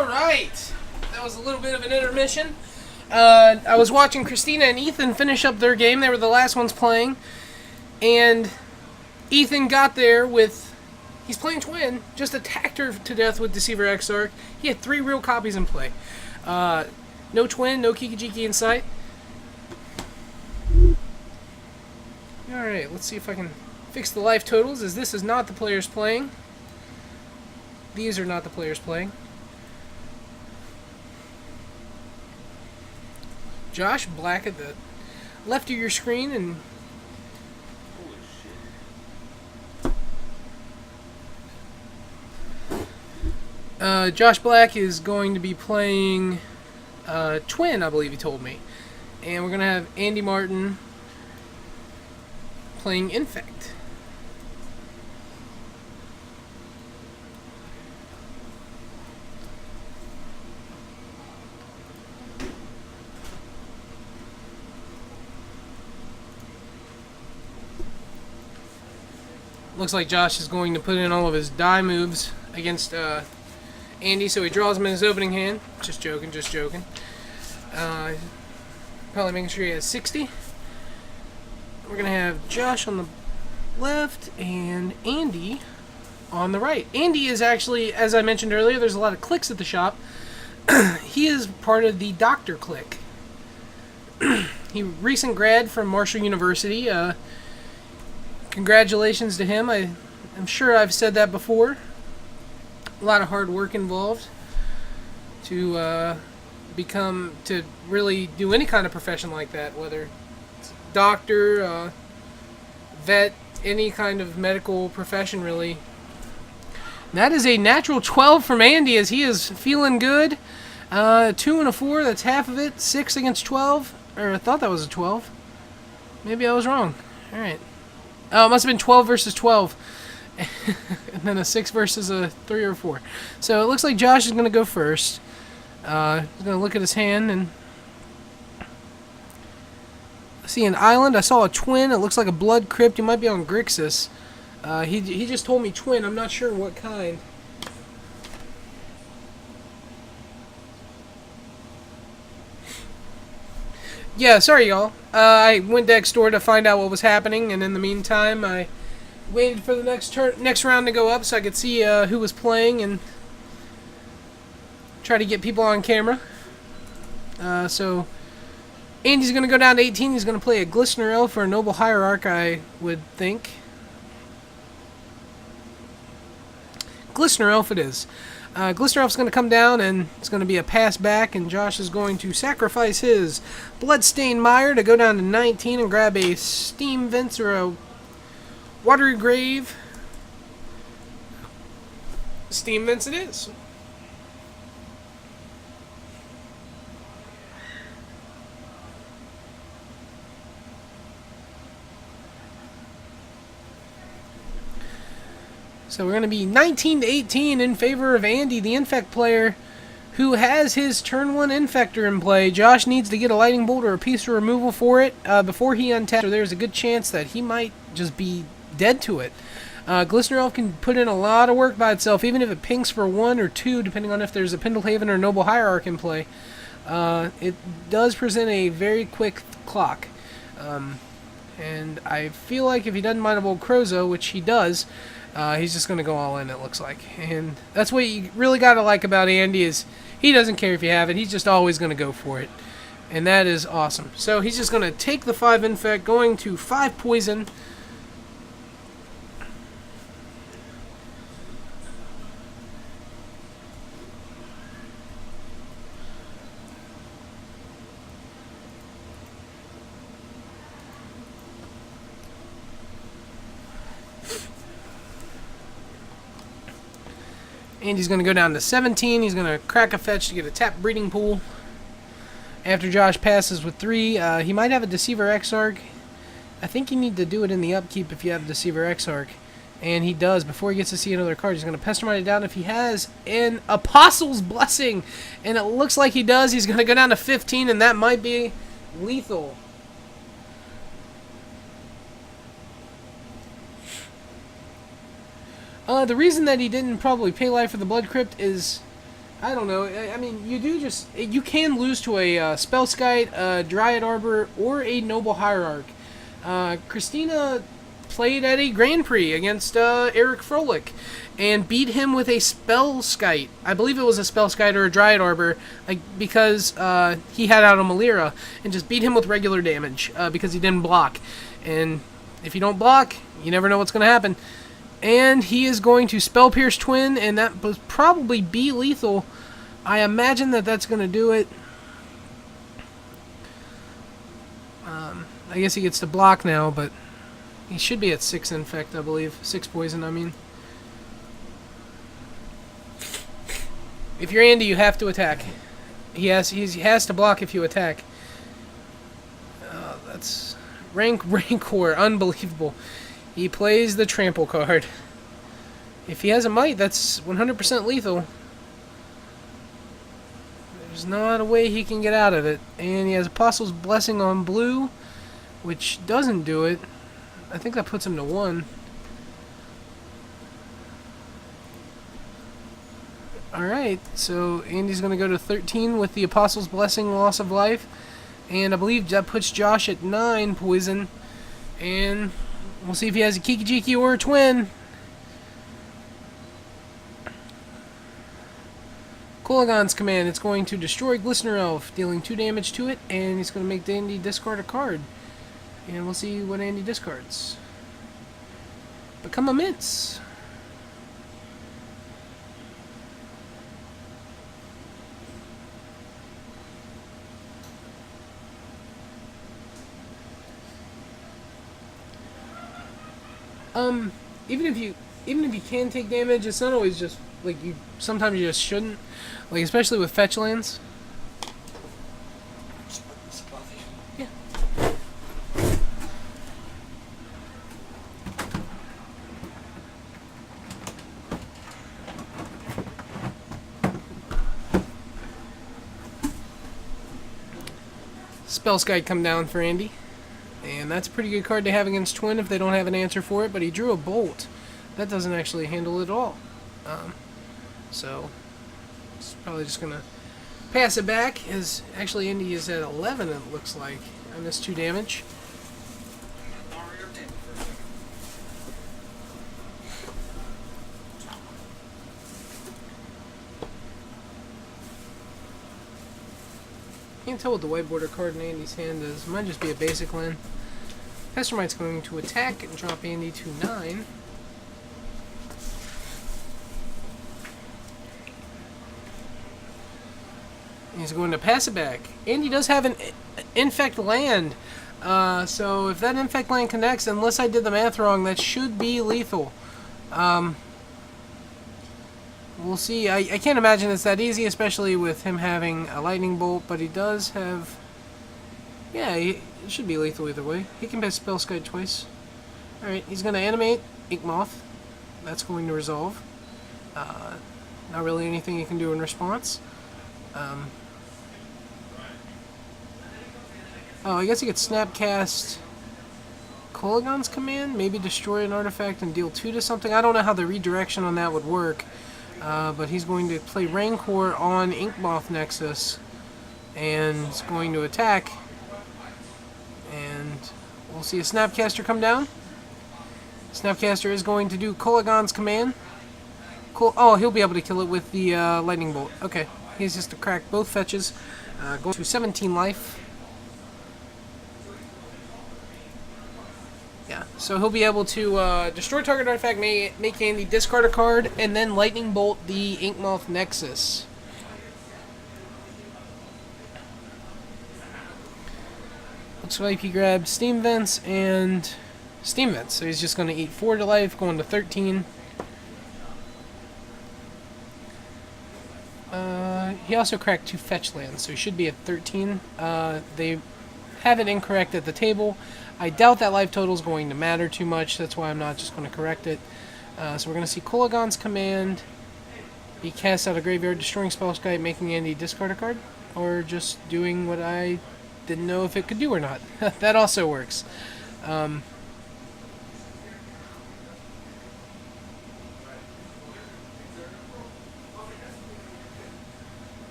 Alright, that was a little bit of an intermission. I was watching Christina and Ethan finish up their game. They were the last ones playing. And Ethan got there with... He's playing Twin. Just attacked her to death with Deceiver Exarch. He had 3 real copies in play. No Twin, no Kikijiki in sight. Alright, let's see if I can fix the life totals, as this is not the players playing. These are not the players playing. Josh, black at the left of your screen, and Josh Black is going to be playing Twin, I believe he told me. And we're going to have Andy Martin playing Infect. Looks like Josh is going to put in all of his die moves against Andy, so he draws him in his opening hand. Just joking, just joking. Probably making sure he has 60. We're going to have Josh on the left and Andy on the right. Andy is actually, as I mentioned earlier, there's a lot of cliques at the shop. He is part of the Doctor clique. He recent grad from Marshall University. Congratulations to him. I'm sure I've said that before. A lot of hard work involved to really do any kind of profession like that, whether it's doctor, vet, any kind of medical profession, really. That is a natural 12 from Andy, as he is feeling good. 2 and a 4, that's half of it. 6 against 12. Or I thought that was a 12. Maybe I was wrong. Alright. Oh, it must have been 12 versus 12. And then a 6 versus a 3 or 4. So it looks like Josh is going to go first. He's going to look at his hand and see an island. I saw a Twin. It looks like a Blood Crypt. He might be on Grixis. He just told me Twin. I'm not sure what kind. Yeah, sorry y'all. I went next door to find out what was happening, and in the meantime, I waited for the next round to go up so I could see who was playing and try to get people on camera. So Andy's going to go down to 18. He's going to play a Glistener Elf for a Noble Hierarch, I would think. Glistener Elf it is. Glistener Elf's going to come down, and it's going to be a pass back, and Josh is going to sacrifice his Bloodstained Mire to go down to 19 and grab a Steam Vents or a Watery Grave. Steam Vents it is. So we're going to be 19 to 18 in favor of Andy, the Infect player, who has his turn 1 Infector in play. Josh needs to get a Lightning Bolt or a piece of removal for it before he untaps, or there's a good chance that he might just be dead to it. Glistener Elf can put in a lot of work by itself, even if it pings for 1 or 2, depending on if there's a Pendlehaven or Noble Hierarch in play. It does present a very quick clock. And I feel like if he doesn't mind a Bold Crozo, which he does, he's just going to go all in, it looks like. And that's what you really got to like about Andy, is he doesn't care if you have it. He's just always going to go for it. And that is awesome. So he's just going to take the 5 Infect, going to 5 Poison. Andy's going to go down to 17. He's going to crack a fetch to get a tap breeding pool. After Josh passes with 3, he might have a Deceiver Exarch. I think you need to do it in the upkeep if you have Deceiver Exarch. And he does. Before he gets to see another card, he's going to Pestermite it down. If he has an Apostle's Blessing, and it looks like he does, he's going to go down to 15, and that might be lethal. The reason that he didn't probably pay life for the Blood Crypt is I don't know. I mean, you can lose to a Spellskite, a Dryad Arbor, or a Noble Hierarch. Christina played at a Grand Prix against Eric Froelich and beat him with a Spellskite. I believe it was a Spellskite or a Dryad Arbor, because he had out a Malira, and just beat him with regular damage because he didn't block. And if you don't block, you never know what's going to happen. And he is going to Spell Pierce Twin, and that was probably be lethal. I imagine that that's going to do it. I guess he gets to block now, but he should be at 6 infect, I believe. 6 poison, I mean. If you're Andy, you have to attack. He has to block if you attack. That's Rancor, unbelievable. He plays the trample card. If he has a might, that's 100% lethal. There's not a way he can get out of it. And he has Apostle's Blessing on blue, which doesn't do it. I think that puts him to 1. Alright, so Andy's going to go to 13 with the Apostle's Blessing, loss of life. And I believe that puts Josh at 9 poison. And we'll see if he has a Kiki-Jiki or a Twin. Kolagon's command, it's going to destroy Glistener Elf, dealing 2 damage to it, and he's going to make Andy discard a card. And we'll see what Andy discards. Become a Mince. Even if you can take damage, it's not always just like you. Sometimes you just shouldn't, like especially with fetch lands. Yeah. Spellskite come down for Andy. And that's a pretty good card to have against Twin if they don't have an answer for it, but he drew a Bolt. That doesn't actually handle it at all. So, it's probably just going to pass it back, as actually Indy is at 11, it looks like. I missed 2 damage. Can't tell what the white border card in Andy's hand is. Might just be a basic land. Pestermite's going to attack and drop Andy to 9. He's going to pass it back. Andy does have an infect land. So if that infect land connects, unless I did the math wrong, that should be lethal. We'll see. I can't imagine it's that easy, especially with him having a lightning bolt, but he does have... Yeah, it should be lethal either way. He can pass Spellskite twice. Alright, he's going to animate Inkmoth. That's going to resolve. Not really anything he can do in response. Oh, I guess he could Snapcast Kolagon's command, maybe destroy an artifact and deal 2 to something. I don't know how the redirection on that would work. But he's going to play Rancor on Inkmoth Nexus, and is going to attack. And we'll see a Snapcaster come down. Snapcaster is going to do Kolagon's command. Oh, he'll be able to kill it with the lightning bolt. Okay, he's just to crack both fetches. Going to 17 life. Yeah, so he'll be able to destroy target artifact, make Andy discard a card, and then lightning bolt the Inkmoth Nexus. Looks like he grabbed Steam Vents and Steam Vents, so he's just going to eat 4 to life, going to 13. He also cracked 2 fetch lands, so he should be at 13. They have it incorrect at the table. I doubt that life total is going to matter too much. That's why I'm not just going to correct it. So we're going to see Kolagon's command be cast out of graveyard, destroying Spellskite, making Andy discard a card, or just doing what I didn't know if it could do or not. That also works.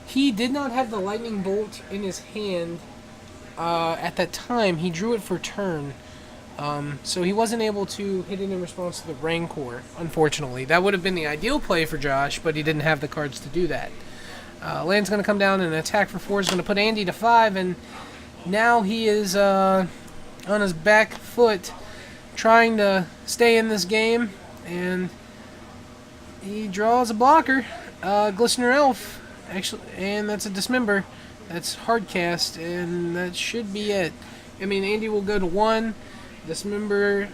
He did not have the lightning bolt in his hand at that time. He drew it for turn. So he wasn't able to hit it in response to the Rancor, unfortunately. That would have been the ideal play for Josh, but he didn't have the cards to do that. Land's going to come down and attack for 4 is going to put Andy to 5, and now he is on his back foot trying to stay in this game, and he draws a blocker, Glistener Elf, actually, and that's a Dismember. That's Hardcast, and that should be it. I mean, Andy will go to 1. Dismember,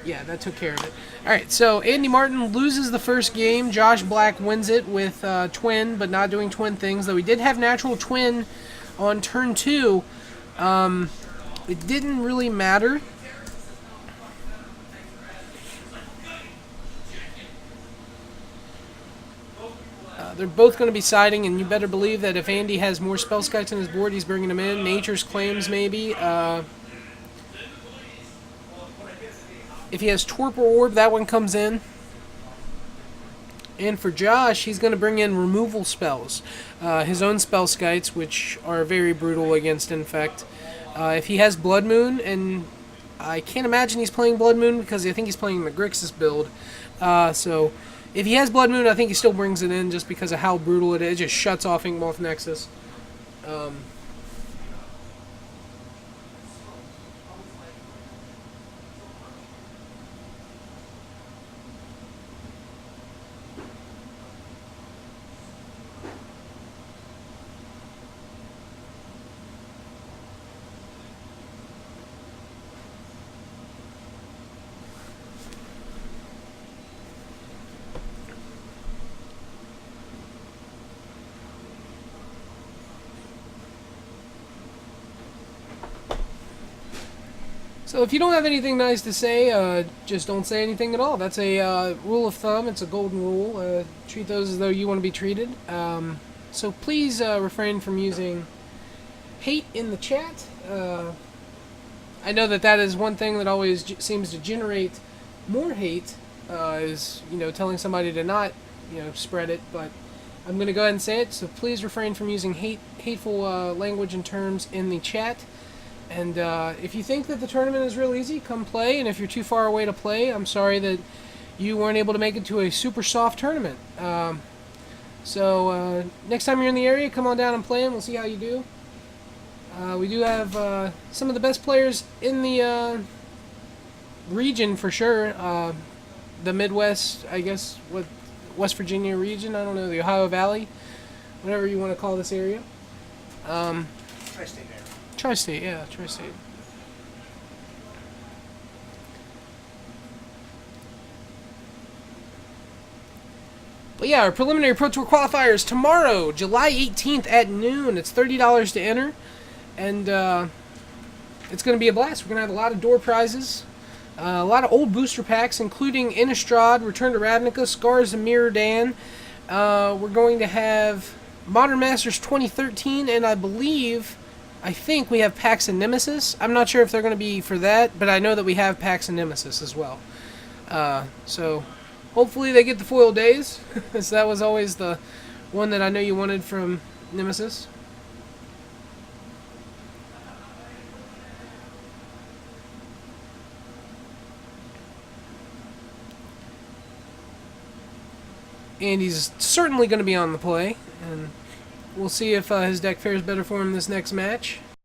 yeah, that took care of it. Alright, so Andy Martin loses the first game. Josh Black wins it with Twin, but not doing Twin things, though he did have Natural Twin on turn 2. It didn't really matter. They're both going to be siding, and you better believe that if Andy has more spell skites on his board, he's bringing them in. Nature's Claims, maybe. If he has Torpor Orb, that one comes in. And for Josh, he's going to bring in removal spells. His own spell skites, which are very brutal against Infect. If he has Blood Moon, and I can't imagine he's playing Blood Moon because I think he's playing the Grixis build. So if he has Blood Moon, I think he still brings it in just because of how brutal it is. It just shuts off Inkmoth Nexus. So if you don't have anything nice to say, just don't say anything at all. That's a rule of thumb. It's a golden rule. Treat those as though you want to be treated. So please refrain from using hate in the chat. I know that is one thing that always seems to generate more hate, is, telling somebody to not, spread it. But I'm going to go ahead and say it. So please refrain from using hateful language and terms in the chat. And if you think that the tournament is real easy, come play. And if you're too far away to play, I'm sorry that you weren't able to make it to a super soft tournament. So next time you're in the area, come on down and play, and we'll see how you do. We do have some of the best players in the region for sure. The Midwest, I guess, West Virginia region. I don't know, the Ohio Valley, whatever you want to call this area. Tri-state area. Tri-state, yeah, Tri-state. But yeah, our preliminary Pro Tour qualifiers tomorrow, July 18th at noon. It's $30 to enter, and it's going to be a blast. We're going to have a lot of door prizes, a lot of old booster packs, including Innistrad, Return to Ravnica, Scars and Mirror Dan. We're going to have Modern Masters 2013, and I think we have Pax and Nemesis. I'm not sure if they're going to be for that, but I know that we have Pax and Nemesis as well. So hopefully they get the foil days, because that was always the one that I know you wanted from Nemesis. And he's certainly going to be on the play, and we'll see if his deck fares better for him this next match.